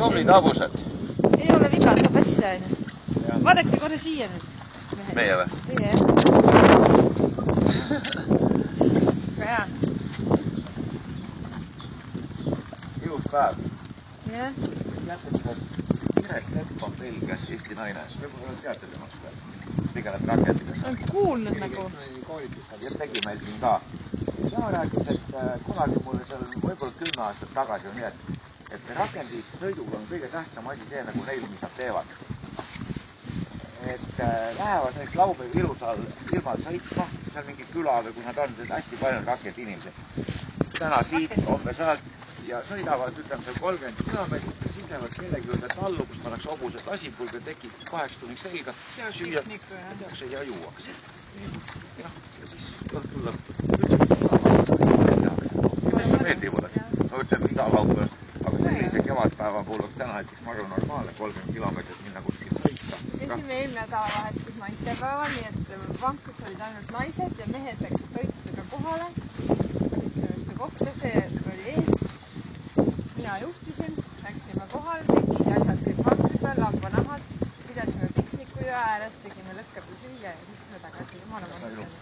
tublid abusad. Ei ole viga, saab asja aina. Vaadake korra siia nüüd. Meie või? Meie, jah. Hea. Ilus päev. Jah. Teate, kuidas Ires Lepp on Belgias Eesti naine. Võib-olla teate temast veel. Tegeleb rakendides. On kuulnud nagu. Ja tegi meil siin ka. Tema rääkis, et kunagi mulle seal võib-olla 10 aastat tagasi on nii, et rakendi sõiduga on kõige tähtsam asi see, nagu neil, mis nad teevad. Et lähevad näiteks laupäev ilusal ilmal sõitma, seal mingi küla või kus nad on, hästi palju rakendi inimesi. Täna siit, homme sealt ja sõidavad, ütleme seal 30 kilomeetrit ja siis lähevad kellegi juurde tallu, kus pannakse hobused lasipulga, tekib 8 tunniks selga, süüakse ja juuakse. Ja siis õhtul lõppu. Meeldib mulle. Ma ütlen iga laupäev, aga sellise kevadpäeva puhul oleks täna näiteks maru normaalne 30 kilomeetrit minna kuskil sõita. Käisime eelmine nädalavahetus naistepäeval, nii et vankus olid ainult naised ja mehed läksid toitudega kohale. Võtsime ühte kohta, see oli ees. Mina juhtisin, läksime kohale, tegid asjad kõik vankri peal, lambanahad, pidasime pikniku jõe ääres, tegime lõkkapil süüa ja sõitsime tagasi. Jumala vankus.